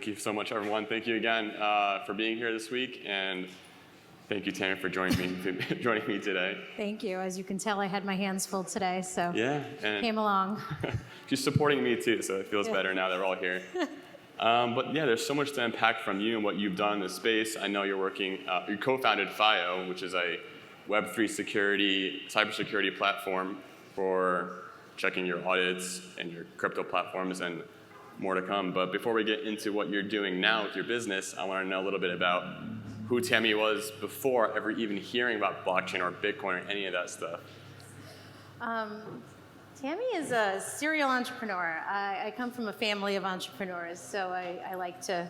Thank you so much, everyone. Thank you again for being here this week, and thank you, Tammy, for joining me today. Thank you. As you can tell, I had my hands full today, so yeah, and came along. She's supporting me too, so it feels better now that we're all here. But yeah, there's so much to unpack from you and what you've done in this space. I know you're working, you co-founded FYEO, which is a Web3 cybersecurity platform for checking your audits and your crypto platforms, and more to come. But before we get into what you're doing now with your business, I want to know a little bit about who Tammy was before ever even hearing about blockchain or Bitcoin or any of that stuff. Tammy is a serial entrepreneur. I come from a family of entrepreneurs, so I like to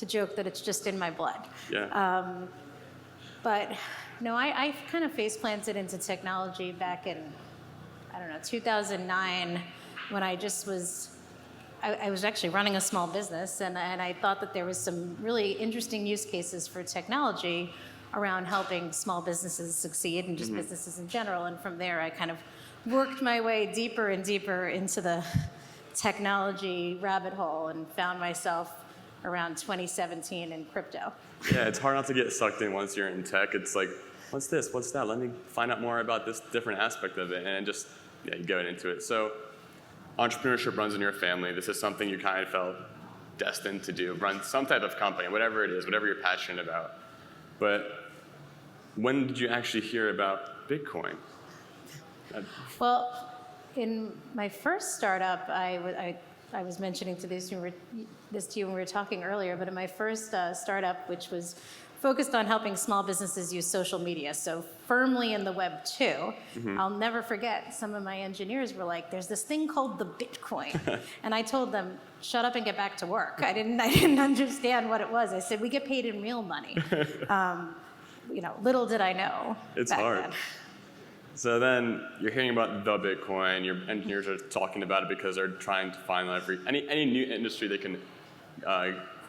joke that it's just in my blood. Yeah. But no, I kind of face planted into technology back in, 2009, when I just was, I was actually running a small business, and I thought that there was some really interesting use cases for technology around helping small businesses succeed and just businesses in general. And from there, I kind of worked my way deeper and deeper into the technology rabbit hole and found myself around 2017 in crypto. Yeah, it's hard not to get sucked in once you're in tech. It's like, what's this? What's that? Let me find out more about this different aspect of it, and just, yeah, you get into it. So entrepreneurship runs in your family. This is something you kind of felt destined to do, run some type of company, whatever it is, whatever you're passionate about. But when did you actually hear about Bitcoin? Well, in my first startup, I was mentioning this to you when we were talking earlier, but in my first startup, which was focused on helping small businesses use social media, so firmly in the Web 2, I'll never forget, some of my engineers were like, there's this thing called the Bitcoin. And I told them, shut up and get back to work. I didn't understand what it was. I said, we get paid in real money. Little did I know. It's back hard. then. So then you're hearing about the Bitcoin, your engineers are talking about it because they're trying to find any new industry they can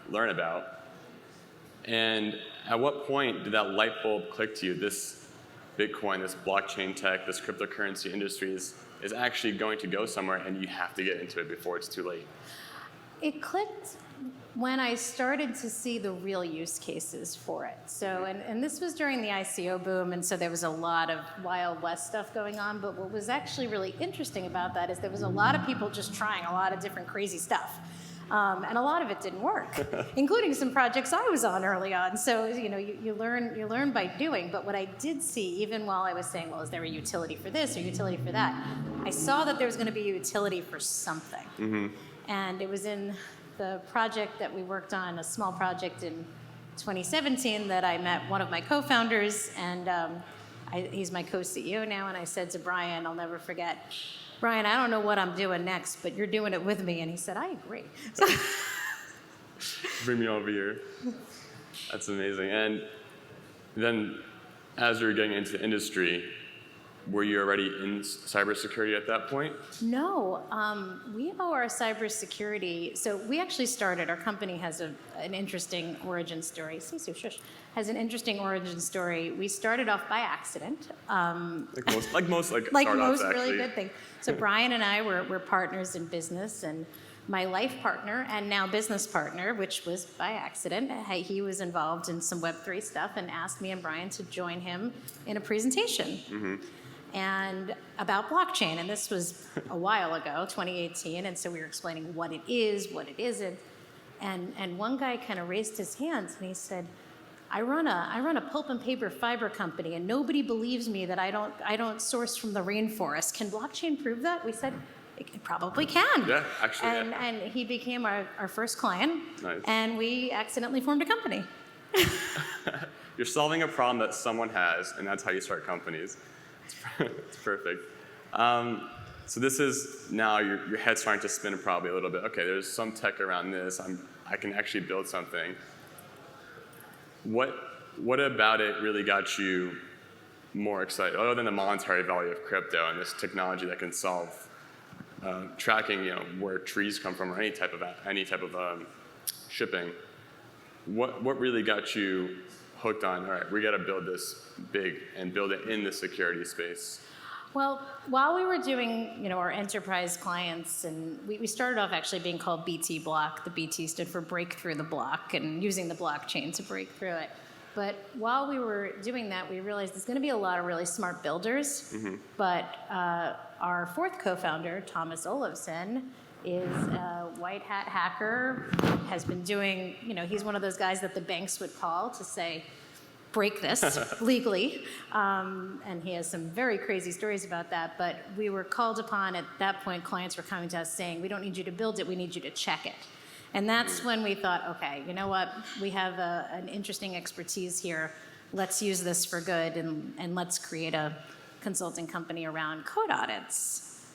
learn about. And at what point did that light bulb click to you? This Bitcoin, this blockchain tech, this cryptocurrency industry is actually going to go somewhere, and you have to get into it before it's too late. It clicked when I started to see the real use cases for it. So, and this was during the ICO boom, and so there was a lot of Wild West stuff going on, but what was actually really interesting about that is there was a lot of people just trying a lot of different crazy stuff. And a lot of it didn't work, including some projects I was on early on. So, you learn by doing, but what I did see, even while I was saying, well, is there a utility for this or utility for that? I saw that there was gonna be a utility for something. And it was in the project that we worked on, a small project in 2017, that I met one of my co-founders, and he's my co-CEO now, and I said to Brian, I'll never forget, Brian, I don't know what I'm doing next, but you're doing it with me. And he said, I agree. Bring me over here. That's amazing. And then as you're getting into the industry, were you already in cybersecurity at that point? No, we owe our cybersecurity. So we actually started, our company has an interesting origin story. Sisu, shush. Has an interesting origin story. We started off by accident. Like most startups, actually. Really good things. So Brian and I were partners in business, and my life partner and now business partner, which was by accident, he was involved in some Web3 stuff and asked me and Brian to join him in a presentation. And about blockchain, and this was a while ago, 2018, and so we were explaining what it is, what it isn't, and one guy kind of raised his hands and he said, I run a pulp and paper fiber company, and nobody believes me that I don't source from the rainforest. Can blockchain prove that? We said, it probably can. Yeah, actually. And he became our first client. Nice. And we accidentally formed a company. You're solving a problem that someone has, and that's how you start companies. It's perfect. So this is now your head's starting to spin probably a little bit. Okay, there's some tech around this. I can actually build something. What about it really got you more excited, other than the monetary value of crypto and this technology that can solve tracking, where trees come from, or any type of shipping? What really got you hooked on? All right, we got to build this big and build it in the security space. Well, while we were doing, our enterprise clients, and we started off actually being called BT Block. The BT stood for break through the block, and using the blockchain to break through it. But while we were doing that, we realized there's going to be a lot of really smart builders. But our fourth co-founder, Thomas Olofsson, is a white hat hacker, has been doing, he's one of those guys that the banks would call to say, break this legally. And he has some very crazy stories about that. But we were called upon at that point, clients were coming to us saying, we don't need you to build it, we need you to check it. And that's when we thought, okay, you know what? We have an interesting expertise here. Let's use this for good, and let's create a consulting company around code audits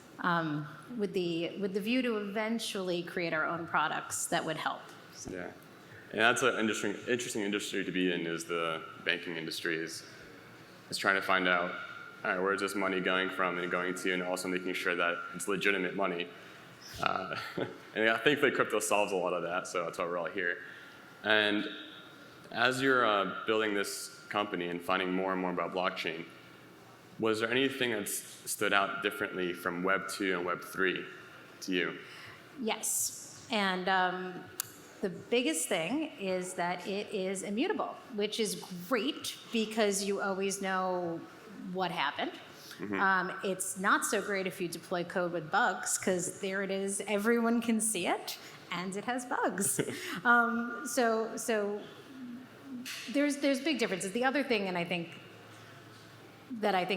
with the view to eventually create our own products that would help. So. Yeah. And that's an interesting industry to be in, is the banking industry, is trying to find out, all right, where's this money going from and going to, and also making sure that it's legitimate money. And thankfully crypto solves a lot of that, so that's why we're all here. And as you're building this company and finding more and more about blockchain, was there anything that stood out differently from Web 2 and Web 3 to you? Yes. And the biggest thing is that it is immutable, which is great because you always know what happened. It's not so great if you deploy code with bugs, because there it is, everyone can see it, and it has bugs. So there's big differences. The other thing, and I think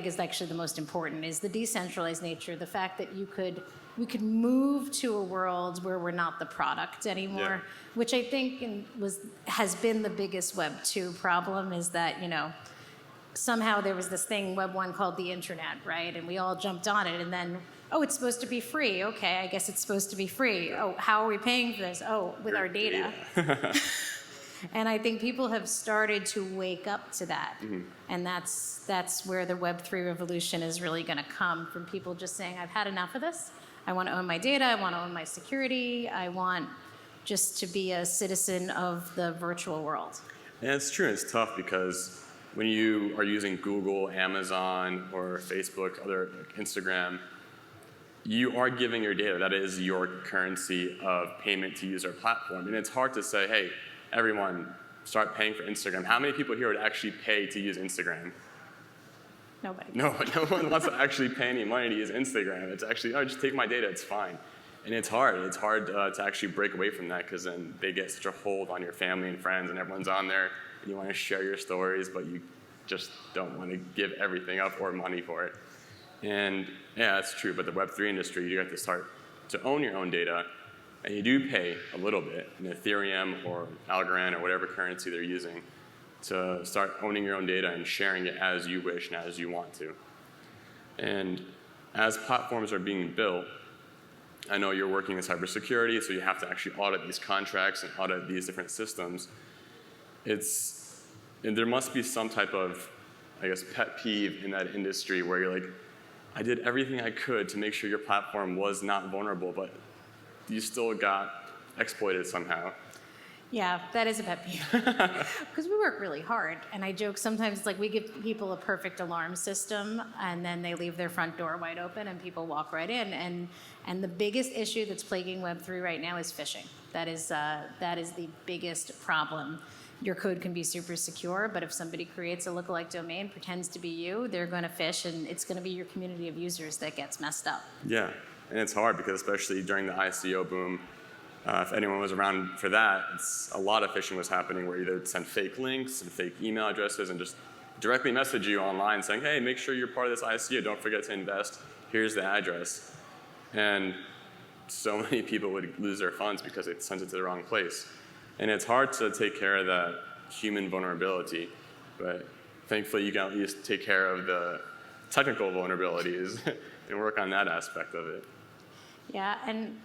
is actually the most important, is the decentralized nature, the fact that we could move to a world where we're not the product anymore, which I think has been the biggest Web 2 problem, is that, somehow there was this thing, Web 1, called the internet, right? And we all jumped on it, and then, oh, it's supposed to be free. Okay, I guess it's supposed to be free. Oh, how are we paying for this? Oh, with our data. And I think people have started to wake up to that. And that's where the Web 3 revolution is really going to come, from people just saying, I've had enough of this. I want to own my data. I want to own my security. I want just to be a citizen of the virtual world. And it's true. It's tough because when you are using Google, Amazon, or Facebook, Instagram, you are giving your data. That is your currency of payment to use our platform. And it's hard to say, hey, everyone, start paying for Instagram. How many people here would actually pay to use Instagram? Nobody. No one wants to actually pay any money to use Instagram. It's actually, oh, just take my data, it's fine. And it's hard. It's hard to actually break away from that, because then they get such a hold on your family and friends, and everyone's on there, and you want to share your stories, but you just don't want to give everything up or money for it. And yeah, that's true. But the Web3 industry, you have to start to own your own data, and you do pay a little bit in Ethereum or Algorand or whatever currency they're using to start owning your own data and sharing it as you wish and as you want to. And as platforms are being built, I know you're working in cybersecurity, so you have to actually audit these contracts and audit these different systems. There must be some type of, I guess, pet peeve in that industry where you're like, I did everything I could to make sure your platform was not vulnerable, but you still got exploited somehow. Yeah, that is a pet peeve. Because we work really hard, and I joke sometimes it's like we give people a perfect alarm system, and then they leave their front door wide open, and people walk right in. And the biggest issue that's plaguing Web3 right now is phishing. That is the biggest problem. Your code can be super secure, but if somebody creates a lookalike domain, pretends to be you, they're going to phish, and it's going to be your community of users that gets messed up. Yeah, and it's hard because especially during the ICO boom, if anyone was around for that, a lot of phishing was happening, where either send fake links and fake email addresses and just directly message you online saying, hey, make sure you're part of this ICO, don't forget to invest, here's the address. And so many people would lose their funds because they sent it to the wrong place. And it's hard to take care of that human vulnerability, but thankfully you can at least take care of the technical vulnerabilities and work on that aspect of it. Yeah, and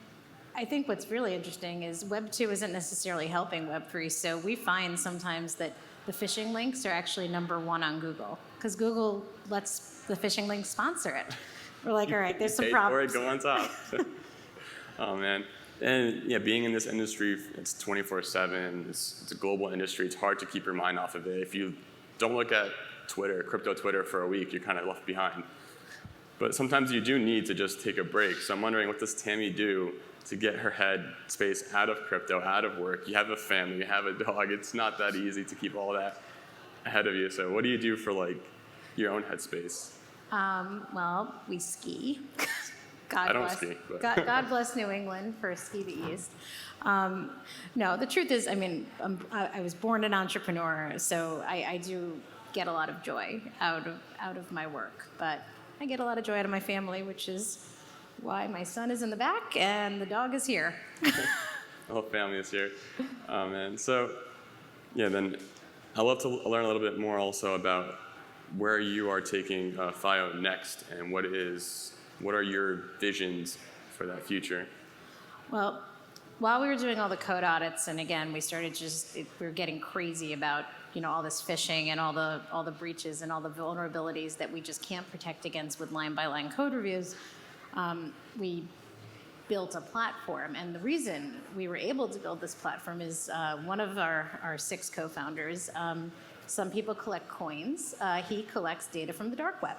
I think what's really interesting is Web 2 isn't necessarily helping Web 3, so we find sometimes that the phishing links are actually #1 on Google, because Google lets the phishing links sponsor it. We're like, all right, there's some problems. Go on top. Oh, man. And yeah, being in this industry, it's 24/7. It's a global industry. It's hard to keep your mind off of it. If you don't look at Twitter, crypto Twitter, for a week, you're kind of left behind. But sometimes you do need to just take a break. So I'm wondering, what does Tammy do to get her head space out of crypto, out of work? You have a family, you have a dog. It's not that easy to keep all that ahead of you. So what do you do for like your own headspace? Well, we ski. I don't ski. But. God bless New England for Ski the East. No, the truth is, I mean, I was born an entrepreneur, so I do get a lot of joy out of my work. But I get a lot of joy out of my family, which is why my son is in the back and the dog is here. The whole family is here. Oh, man. So, yeah, then I'd love to learn a little bit more also about where you are taking FYEO next, and what are your visions for that future? Well, while we were doing all the code audits, and again, we were getting crazy about all this phishing and all the breaches and all the vulnerabilities that we just can't protect against with line-by-line code reviews. We built a platform, and the reason we were able to build this platform is one of our 6 co-founders. Some people collect coins. He collects data from the dark web.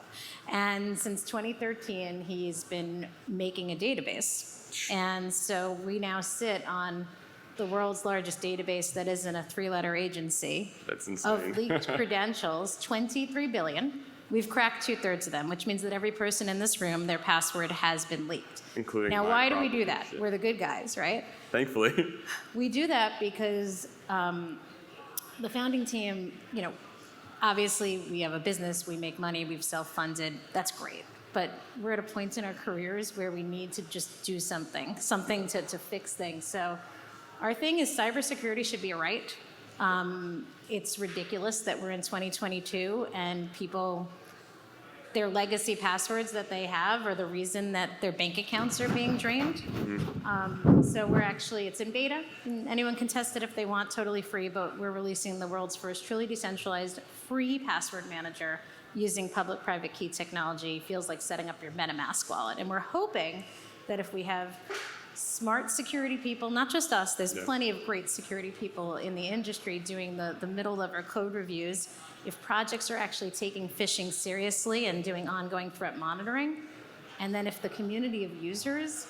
And since 2013, he's been making a database. And so we now sit on the world's largest database that isn't a 3-letter agency. That's insane. Of leaked credentials, 23 billion. We've cracked 2/3 of them, which means that every person in this room, their password has been leaked. Including now, mine, why do we probably. do that? We're the good guys, right? Thankfully. We do that because the founding team, obviously we have a business, we make money, we've self-funded, that's great. But we're at a point in our careers where we need to just do something to fix things. So our thing is cybersecurity should be a right. It's ridiculous that we're in 2022 and people, their legacy passwords that they have are the reason that their bank accounts are being drained. So it's in beta. Anyone can test it if they want, totally free, but we're releasing the world's first truly decentralized free password manager using public-private key technology. Feels like setting up your MetaMask wallet. And we're hoping that if we have smart security people, not just us, there's plenty of great security people in the industry doing the middle-level code reviews. If projects are actually taking phishing seriously and doing ongoing threat monitoring, and then if the community of users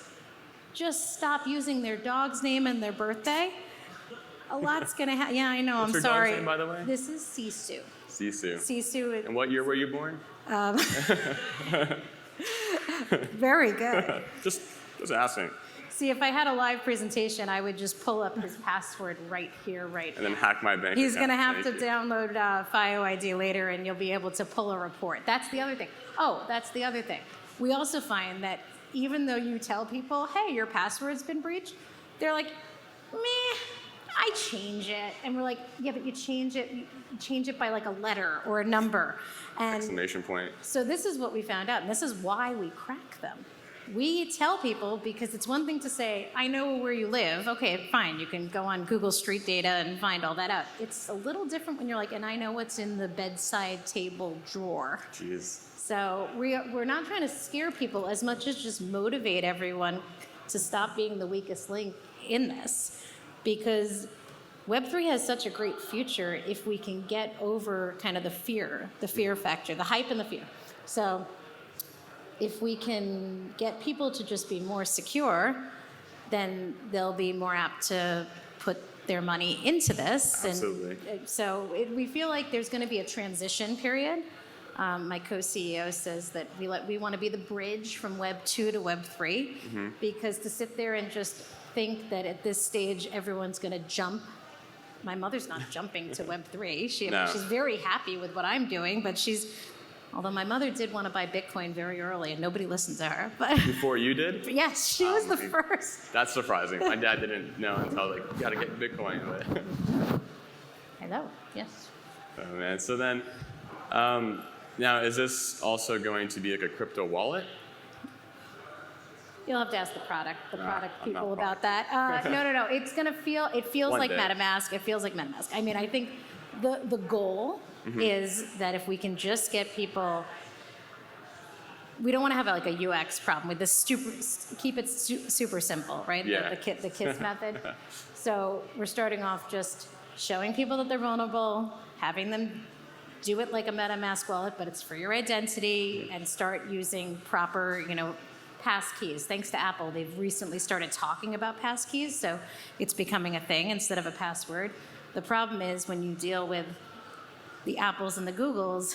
just stop using their dog's name and their birthday, a lot's gonna happen. Yeah, I know, What's I'm your sorry. dog's name, by the way? This is Sisu. Sisu. Sisu. And what year were you born? Very good. Just asking. See, if I had a live presentation, I would just pull up his password right here, right And then hack my bank He's account. going to have Thank to you. download FYEO ID later, and you'll be able to pull a report. That's the other thing. Oh, that's the other thing. We also find that even though you tell people, hey, your password's been breached, they're like, meh, I change it. And we're like, yeah, but you change it by like a letter or a number. And Exclamation point. so this is what we found out, and this is why we crack them. We tell people, because it's one thing to say, I know where you live. Okay, fine, you can go on Google Street Data and find all that out. It's a little different when you're like, and I know what's in the bedside table drawer. Jeez. So we're not trying to scare people as much as just motivate everyone to stop being the weakest link in this. Because Web3 has such a great future if we can get over kind of the fear factor, the hype and the fear. So if we can get people to just be more secure, then they'll be more apt to put their money into this. Absolutely. And so we feel like there's going to be a transition period. My co-CEO says that we want to be the bridge from Web 2 to Web 3, because to sit there and just think that at this stage everyone's going to jump. My mother's not jumping to Web 3. She's very happy with what I'm doing, but although my mother did want to buy Bitcoin very early, and nobody listened to her. But Before you did? yes, she was the first. That's surprising. My dad didn't know until like, you gotta get Bitcoin. Hello, yes. Oh man, so then, now is this also going to be like a crypto wallet? You'll have to ask the product I'm people not about that. No. It feels One like day. MetaMask. It feels like MetaMask. I mean, I think the goal is that if we can just get people, we don't want to have like a UX problem with this. Keep it super simple, right? Yeah. The KISS method. So we're starting off just showing people that they're vulnerable, having them do it like a MetaMask wallet, but it's for your identity, and start using proper, pass keys. Thanks to Apple, they've recently started talking about pass keys, so it's becoming a thing instead of a password. The problem is when you deal with the Apples and the Googles,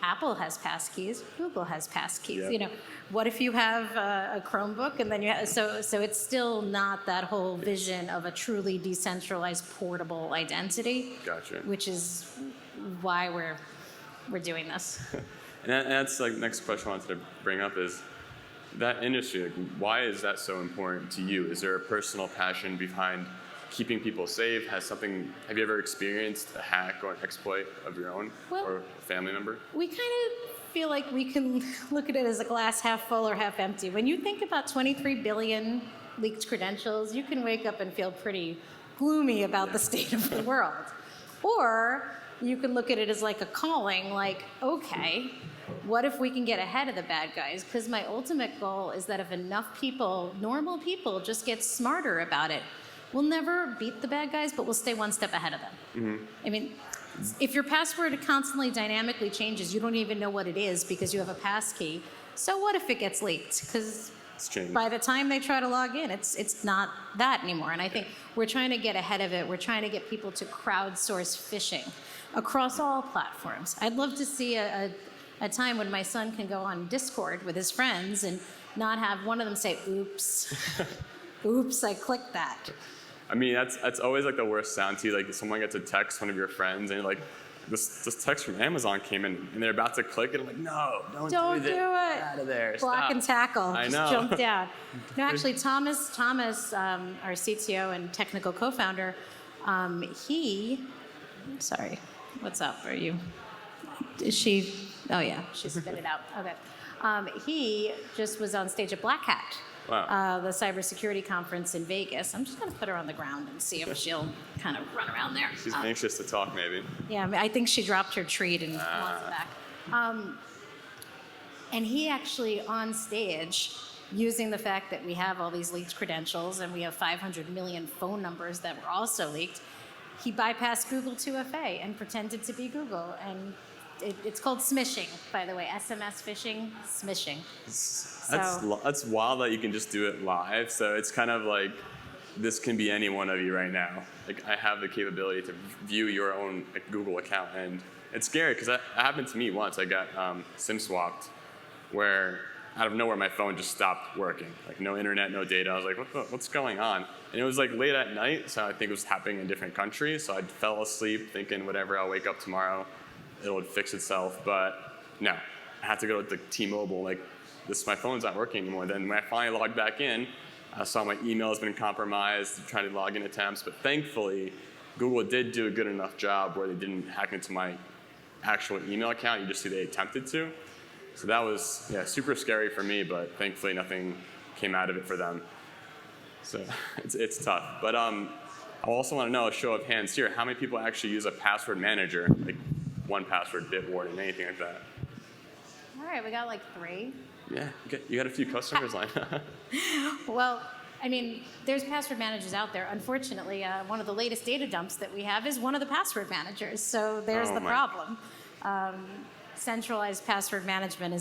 Apple has pass keys, Google has pass keys. Yep. What if you have a Chromebook and then so it's still not that whole vision of a truly decentralized portable identity. Gotcha. Which is why we're doing this. And that's like next question I wanted to bring up is that industry. Like, why is that so important to you? Is there a personal passion behind keeping people safe? Have you ever experienced a hack or an exploit of your own or a family member? We kind of feel like we can look at it as a glass half full or half empty. When you think about 23 billion leaked credentials, you can wake up and feel pretty gloomy about the state of the world. Or you can look at it as like a calling, like, okay, what if we can get ahead of the bad guys? Because my ultimate goal is that if enough people, normal people, just get smarter about it, we'll never beat the bad guys, but we'll stay one step ahead of them. Mm-hmm. I mean, if your password constantly dynamically changes, you don't even know what it is because you have a pass key. So what if it gets leaked? Because by the time they try to log in, it's not that anymore. And I think we're trying to get ahead of it. We're trying to get people to crowdsource phishing across all platforms. I'd love to see a time when my son can go on Discord with his friends and not have one of them say, oops, oops, I clicked that. I mean, that's always like the worst sound to you. Like someone gets a text, one of your friends, and you're like, this text from Amazon came in, and they're about to click it. I'm like, no, don't do it. Get out of there. Block Stop. and tackle. I Just know. jump down. No, actually, Thomas, our CTO and technical co-founder, sorry, what's up? Is she? Oh yeah, she spit it out. Okay. He just was on stage at Black Hat. Wow. The cybersecurity conference in Vegas. I'm just going to put her on the ground and see if she'll kind of run around there. She's anxious to talk, maybe. Yeah, I think she dropped her treat and wants it back. And he actually on stage, using the fact that we have all these leaked credentials and we have 500 million phone numbers that were also leaked, he bypassed Google 2FA and pretended to be Google. And it's called smishing, by the way. SMS phishing, smishing. That's wild that you can just do it live. So it's kind of like this can be any one of you right now. Like I have the capability to view your own Google account, and it's scary because that happened to me once. I got SIM swapped, where out of nowhere my phone just stopped working. Like no internet, no data. I was like, what's going on? And it was like late at night, so I think it was happening in a different country. So I fell asleep thinking, whatever, I'll wake up tomorrow. It'll fix itself, but no, I had to go to the T-Mobile, like my phone's not working anymore. Then when I finally logged back in, I saw my email has been compromised, trying to log in attempts, but thankfully, Google did do a good enough job where they didn't hack into my actual email account, you just see they attempted to. So that was super scary for me, but thankfully nothing came out of it for them. So it's tough. But I also want to know, a show of hands here, how many people actually use a password manager, like 1Password, Bitwarden, anything like that? All right, we got like 3. Yeah, you got a few customers lined up. Well, I mean, there's password managers out there. Unfortunately, one of the latest data dumps that we have is one of the password managers. So there's the problem. Centralized password management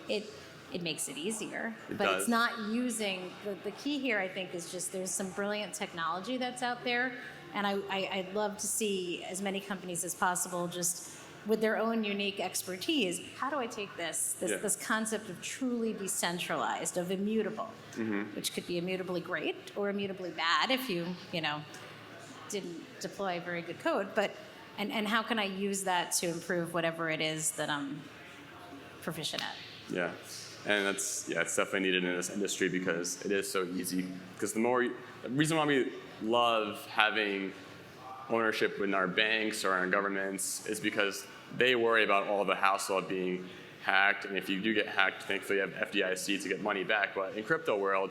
it makes it easier, but it's not using, the key here I think is just there's some brilliant technology that's out there, and I'd love to see as many companies as possible just with their own unique expertise, how do I take this concept of truly decentralized, of immutable, which could be immutably great or immutably bad if you didn't deploy very good code, but and how can I use that to improve whatever it is that I'm proficient at? Yeah, and it's definitely needed in this industry because it is so easy. Because the reason why we love having ownership in our banks or our governments is because they worry about all the hassle of being hacked, and if you do get hacked, thankfully you have FDIC to get money back. But in crypto world,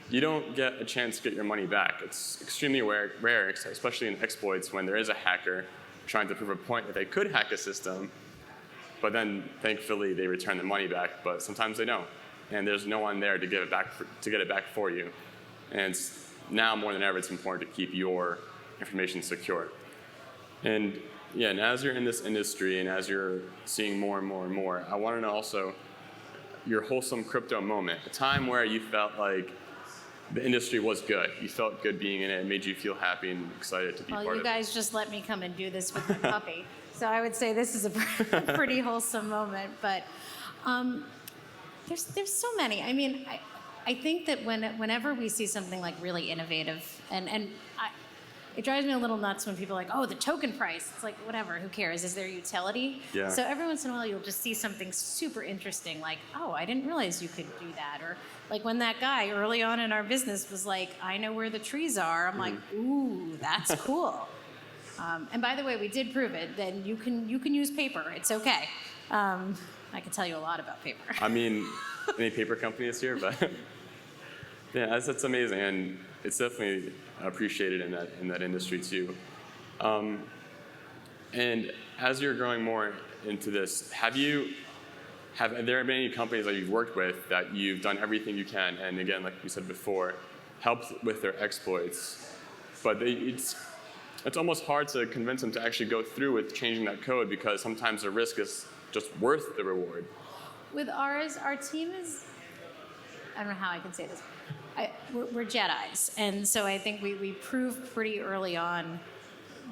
you don't get a chance to get your money back. It's extremely rare, especially in exploits when there is a hacker trying to prove a point that they could hack a system, but then thankfully they return the money back, but sometimes they don't. And there's no one there to get it back for you. And now more than ever, it's important to keep your information secure. And Yeah, and as you're in this industry and as you're seeing more and more and more, I want to know also your wholesome crypto moment, a time where you felt like the industry was good. You felt good being in it. It made you feel happy and excited to be part of it. Well, you guys just let me come and do this with my puppy. So I would say this is a pretty wholesome moment. But there's so many. I mean, I think that whenever we see something like really innovative, it drives me a little nuts when people are like, oh, the token price. It's like, whatever, who cares? Is there utility? Yeah. So every once in a while, you'll just see something super interesting, like, oh, I didn't realize you could do that. Or like when that guy early on in our business was like, I know where the trees are. I'm like, ooh, that's cool. And by the way, we did prove it. Then you can use paper. It's okay. I can tell you a lot about paper. I mean, any paper companies here, but yeah, that's amazing, and it's definitely appreciated in that industry too. And as you're growing more into this, have there been any companies that you've worked with that you've done everything you can, and again, like we said before, helped with their exploits, but it's almost hard to convince them to actually go through with changing that code because sometimes the risk is just worth the reward? With ours, our team is, I don't know how I can say this. We're Jedis, and so I think we proved pretty early on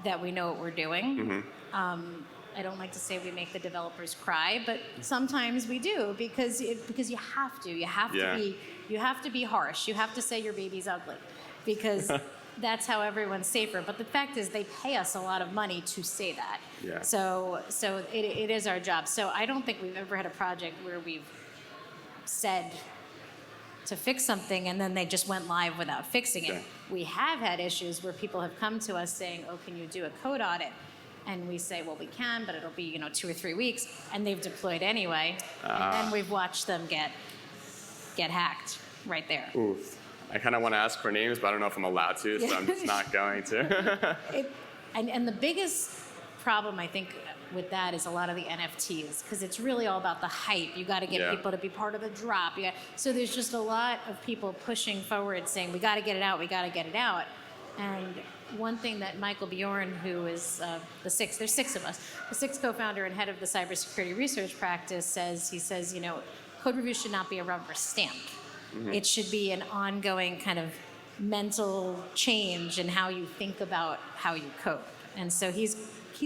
that we know what we're doing. Mm-hmm. I don't like to say we make the developers cry, but sometimes we do because you have to. You have to be harsh. You have to say your baby's ugly because that's how everyone's safer. But the fact is, they pay us a lot of money to say that. Yeah. So it is our job. So I don't think we've ever had a project where we've said to fix something and then they just went live without fixing it. Okay. We have had issues where people have come to us saying, oh, can you do a code audit? And we say, well, we can, but it'll be 2 or 3 weeks, and they've deployed anyway. And then we've watched them get hacked right there. Oof. I kind of want to ask for names, but I don't know if I'm allowed to, so I'm just not going to. And the biggest problem, I think, with that is a lot of the NFTs, because it's really all about the hype. You got to get people to be part of the drop. So there's just a lot of people pushing forward saying, we got to get it out, we got to get it out. And one thing that Michael Bjorn, who is there's 6 of us, the 6th co-founder and head of the cybersecurity research practice he says, code review should not be a rubber stamp. Mm-hmm. It should be an ongoing kind of mental change in how you think about how you code. And so he's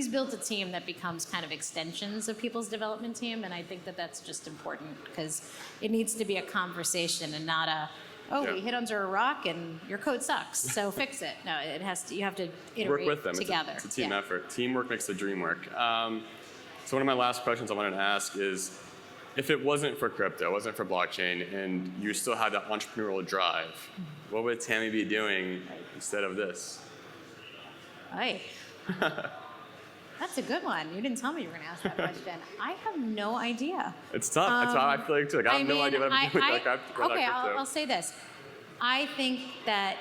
built a team that becomes kind of extensions of people's development team, and I think that that's just important because it needs to be a conversation and not we hit under a rock and your code sucks, so fix it. No, you have to iterate work with them together. It's a team effort. Teamwork makes the dream work. So one of my last questions I wanted to ask is, if it wasn't for crypto, it wasn't for blockchain, and you still had that entrepreneurial drive, what would Tammy be doing instead of this? Right. That's a good one. You didn't tell me you were going to ask that question. I have no idea. It's tough. That's how I feel like too. I have no idea what I'm doing. I'll say this. I think that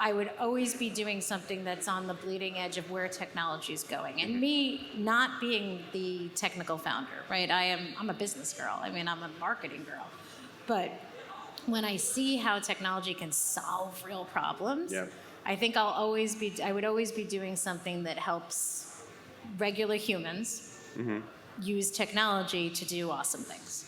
I would always be doing something that's on the bleeding edge of where technology is going. And me not being the technical founder, right? I'm a business girl. I'm a marketing girl. But when I see how technology can solve real problems, I think I would always be doing something that helps regular humans use technology to do awesome things.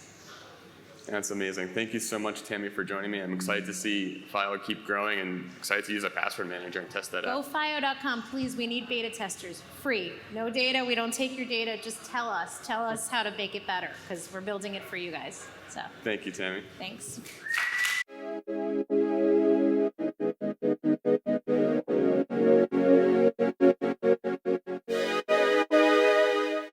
That's amazing. Thank you so much, Tammy, for joining me. I'm excited to see FYEO keep growing and excited to use a password manager and test that out. Go FYEO.com, please. We need beta testers. Free. No data. We don't take your data. Just tell us. Tell us how to make it better because we're building it for you guys. So. Thank you, Tammy. Thanks.